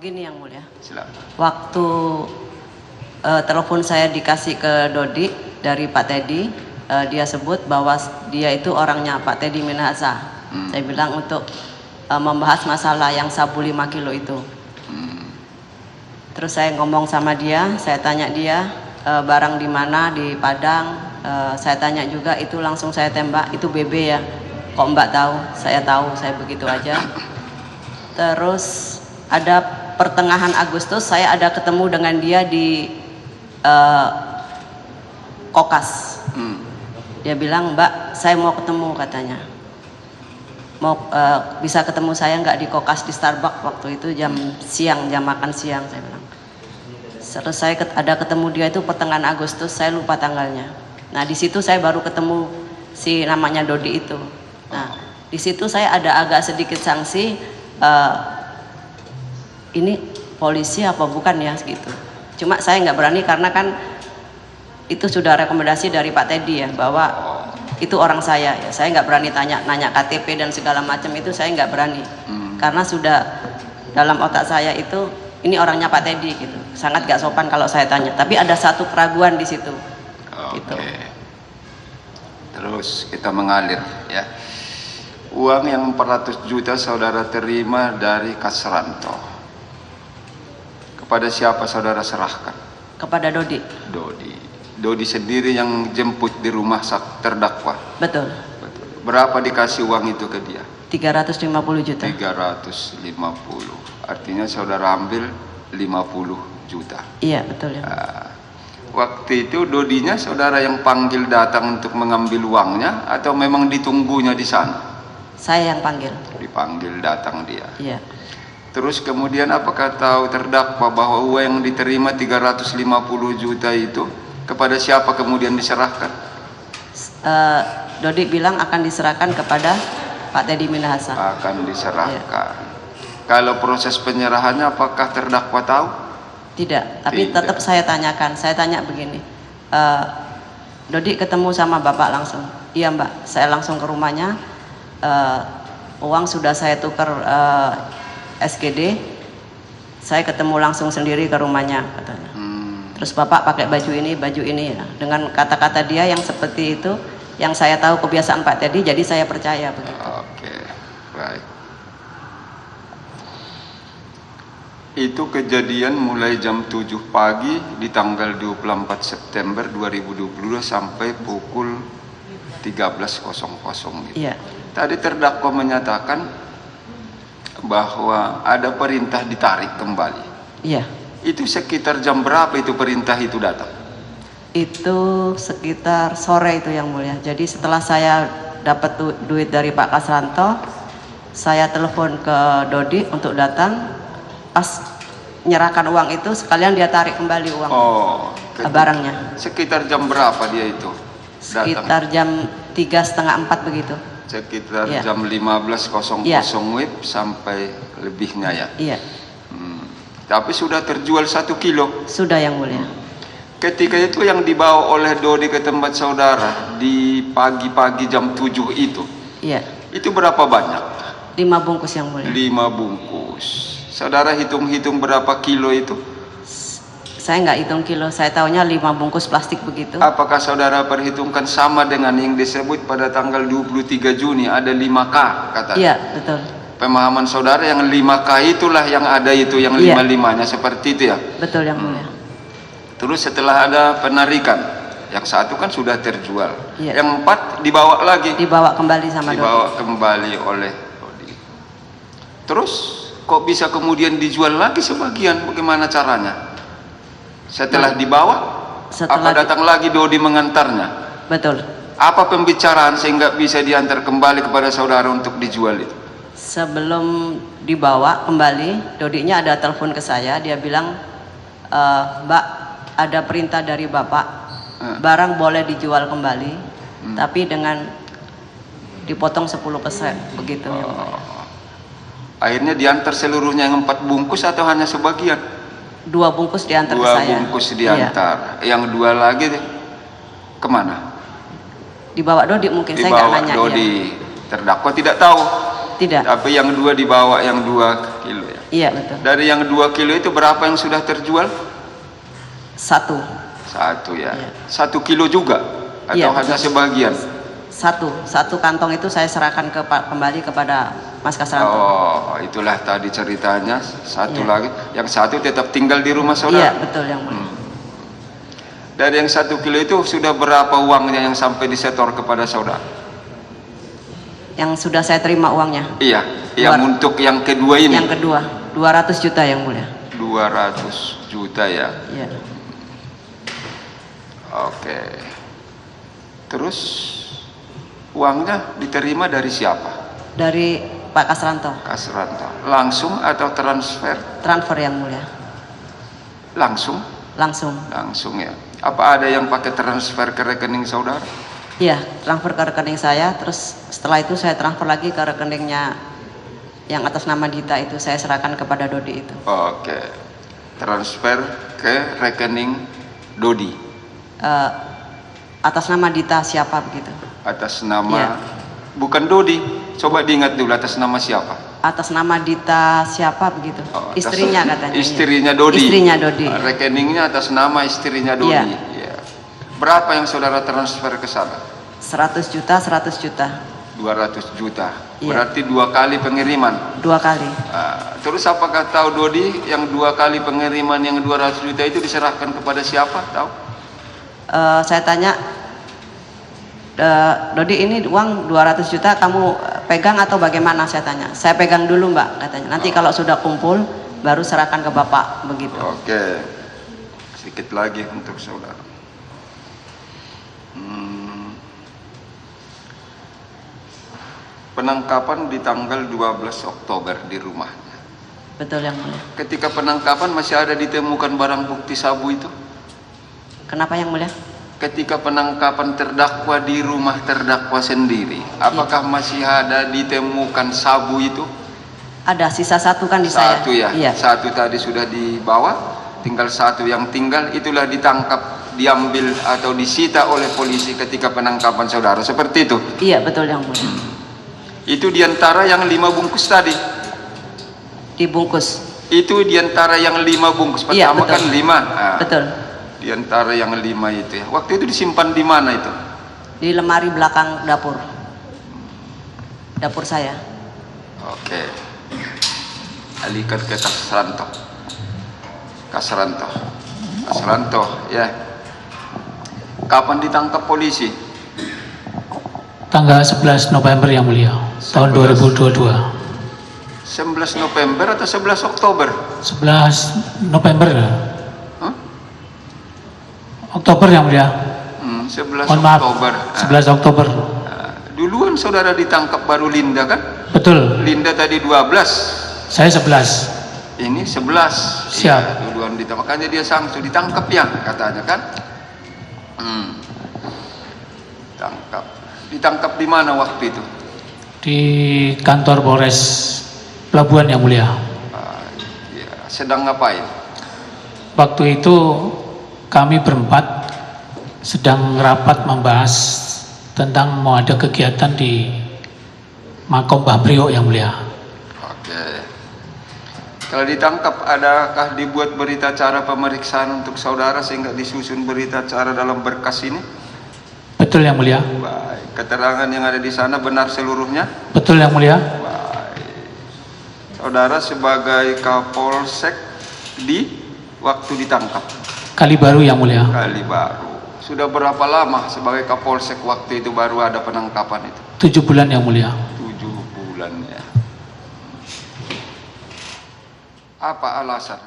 Begini yang mulia. Silakan. Waktu telepon saya dikasih ke Dodi dari Pak Teddy, dia sebut bahwa dia itu orangnya Pak Teddy Minahasa. Saya bilang untuk membahas masalah yang sabu 5 kilo itu. Terus saya ngomong sama dia, saya tanya dia barang di mana, di Padang. Saya tanya juga, itu langsung saya tembak, itu BB ya. Kok Mbak tahu? Saya begitu aja. Terus ada pertengahan Agustus saya ada ketemu dengan dia di Kokas. Dia bilang, Mbak, saya mau ketemu katanya. Mau bisa ketemu saya nggak di Kokas di Starbucks waktu itu jam makan siang, saya bilang. Terus saya ada ketemu dia itu pertengahan Agustus, saya lupa tanggalnya. Nah di situ saya baru ketemu si namanya Dodi itu. Nah di situ saya ada agak sedikit sanksi. Ini polisi apa bukan ya gitu. Cuma saya nggak berani karena kan itu sudah rekomendasi dari Pak Teddy ya bahwa itu orang saya ya. Saya nggak berani nanya KTP dan segala macam itu, saya nggak berani karena sudah dalam otak saya itu ini orangnya Pak Teddy gitu. Sangat nggak sopan kalau saya tanya. Tapi ada satu keraguan di situ. Gitu. Terus kita mengalir ya. Uang yang 400 juta saudara terima dari Kasranto. Kepada siapa saudara serahkan? Kepada Dodi. Dodi sendiri yang jemput di rumah terdakwa. Betul. Berapa dikasih uang itu ke dia? 350 juta. 350. Artinya saudara ambil 50 juta. Iya betul ya. Waktu itu Dodinya saudara yang panggil datang untuk mengambil uangnya atau memang ditunggunya di sana? Saya yang panggil. Dipanggil datang dia. Iya. Terus kemudian apakah tahu terdakwa bahwa uang yang diterima 350 juta itu kepada siapa kemudian diserahkan? Dodi bilang akan diserahkan kepada Pak Teddy Minahasa. Akan diserahkan. Kalau proses penyerahannya apakah terdakwa tahu? Tidak, tapi tetap saya tanyakan. Saya tanya begini, Dodi ketemu sama Bapak langsung? Iya Mbak, saya langsung ke rumahnya. Uang sudah saya tukar SGD, saya ketemu langsung sendiri ke rumahnya katanya. Terus Bapak pakai baju ini ya. Dengan kata-kata dia yang seperti itu, yang saya tahu kebiasaan Pak Teddy, jadi saya percaya begitu. Oke, baik. Itu kejadian mulai jam 7 pagi di tanggal 24 September 2022 sampai pukul 13.00 gitu. Iya. Tadi terdakwa menyatakan bahwa ada perintah ditarik kembali. Iya. Itu sekitar jam berapa itu perintah itu datang? Itu sekitar sore itu yang mulia. Jadi setelah saya dapat duit dari Pak Kasranto, saya telepon ke Dodi untuk datang. Pas menyerahkan uang itu sekalian dia tarik kembali uang barangnya. Sekitar jam berapa dia itu datang? Sekitar jam 3:30 begitu. Sekitar jam 15.00 WIB sampai lebihnya ya. Iya. Tapi sudah terjual 1 kilo. Sudah yang mulia. Ketika itu yang dibawa oleh Dodi ke tempat saudara di pagi-pagi jam 7 itu. Iya. Itu berapa banyak? 5 bungkus yang mulia. 5 bungkus. Saudara hitung-hitung berapa kilo itu? Saya nggak hitung kilo, saya tahunya 5 bungkus plastik begitu. Apakah saudara perhitungkan sama dengan yang disebut pada tanggal 23 Juni ada 5K katanya? Iya, betul. Pemahaman saudara yang 5K itulah yang ada itu, yang 5-5-nya seperti itu ya? Betul yang mulia. Terus setelah ada penarikan, yang satu kan sudah terjual, yang 4 dibawa lagi? Dibawa kembali sama Dodi. Dibawa kembali oleh Dodi. Terus kok bisa kemudian dijual lagi sebagian, bagaimana caranya? Setelah dibawa, apa datang lagi Dodi mengantarnya? Betul. Apa pembicaraan sehingga bisa diantar kembali kepada saudara untuk dijual itu? Sebelum dibawa kembali, Dodinya ada telepon ke saya, dia bilang, Mbak, ada perintah dari Bapak, barang boleh dijual kembali, tapi dengan dipotong 10%, begitu. Akhirnya diantar seluruhnya yang 4 bungkus atau hanya sebagian? 2 bungkus diantar ke saya. 2 bungkus diantar. Yang 2 lagi kemana? Dibawa Dodi mungkin, saya nggak nanya. Dodi. Terdakwa tidak tahu. Tidak. Tapi yang 2 dibawa, yang 2 kilo ya. Iya betul. Dari yang 2 kilo itu berapa yang sudah terjual? 1. 1 ya. Iya. 1 kilo juga atau Iya, hanya betul. sebagian? 1 kantong itu saya serahkan kembali kepada Mas Kasranto. Oh, itulah tadi ceritanya. 1 Iya. lagi, yang 1 tetap tinggal di rumah saudara. Iya betul yang mulia. Dari yang 1 kilo itu sudah berapa uangnya yang sampai disetor kepada saudara? Yang sudah saya terima uangnya. Iya, yang untuk yang kedua ini. Yang kedua 200 juta yang mulia. 200 juta ya. Iya. Oke. Terus uangnya diterima dari siapa? Dari Pak Kasranto. Kasranto. Langsung atau transfer? Transfer yang mulia. Langsung? Langsung. Langsung ya. Apa ada yang pakai transfer ke rekening saudara? Iya, transfer ke rekening saya, terus setelah itu saya transfer lagi ke rekeningnya yang atas nama Dita itu, saya serahkan kepada Dodi itu. Oke. Transfer ke rekening Dodi. Atas nama Dita siapa begitu? Atas nama Iya. bukan Dodi. Coba diingat dulu atas nama siapa? Atas nama Dita siapa begitu? Oh, atas Istrinya katanya. Istrinya Dodi. Istrinya Dodi. Rekeningnya atas nama istrinya Dodi. Iya. Iya. Berapa yang saudara transfer ke sana? 100 juta, 100 juta. 200 juta. Iya. Berarti 2 kali pengiriman. 2 kali. Terus apakah tahu Dodi yang 2 kali pengiriman yang 200 juta itu diserahkan kepada siapa? Tahu? Saya tanya, Dodi ini uang 200 juta kamu pegang atau bagaimana, saya tanya. Saya pegang dulu Mbak katanya. Nanti kalau sudah kumpul baru serahkan ke Bapak begitu. Oke. Sedikit lagi untuk saudara. Penangkapan di tanggal 12 Oktober di rumahnya. Betul yang mulia. Ketika penangkapan masih ada ditemukan barang bukti sabu itu? Kenapa yang mulia? Ketika penangkapan terdakwa di rumah terdakwa sendiri, apakah masih ada ditemukan sabu itu? Ada sisa 1 kan di saya. 1 ya? Iya. 1 tadi sudah dibawa, tinggal 1 yang tinggal, itulah ditangkap, diambil atau disita oleh polisi ketika penangkapan saudara, seperti itu? Iya betul yang mulia. Itu diantara yang 5 bungkus tadi? Dibungkus. Itu diantara yang 5 bungkus, Iya, pertama betul. kan 5. Betul. Di antara yang 5 itu ya. Waktu itu disimpan di mana itu? Di lemari belakang dapur. Dapur saya. Oke. Alihkan ke Kasranto. Kasranto. Kasranto, ya. Kapan ditangkap polisi? Tanggal 11 November yang mulia, tahun 2022. 11 November atau 11 Oktober? 11 November ya? Hah? Oktober yang mulia. 11 Mohon maaf, Oktober. 11 Oktober. Duluan saudara ditangkap baru Linda kan? Betul, Linda tadi 12. saya 11. Ini 11. Siap. Iya, duluan ditangkap. Makanya dia langsung ditangkap ya katanya kan? Tangkap. Ditangkap di mana waktu itu? Di kantor Polres Pelabuhan yang mulia. Ya, sedang ngapain? Waktu itu kami berempat sedang rapat membahas tentang mau ada kegiatan di Makom Mbah Priok yang mulia. Oke. Kalau ditangkap, adakah dibuat berita acara pemeriksaan untuk saudara sehingga disusun berita acara dalam berkas ini? Betul yang mulia. Baik. Keterangan yang ada di sana benar seluruhnya? Betul yang mulia. Baik. Saudara sebagai Kapolsek di waktu ditangkap? Kali baru yang mulia. Kali baru. Sudah berapa lama sebagai Kapolsek waktu itu baru ada penangkapan itu? 7 bulan yang mulia. 7 bulan ya. Apa alasan?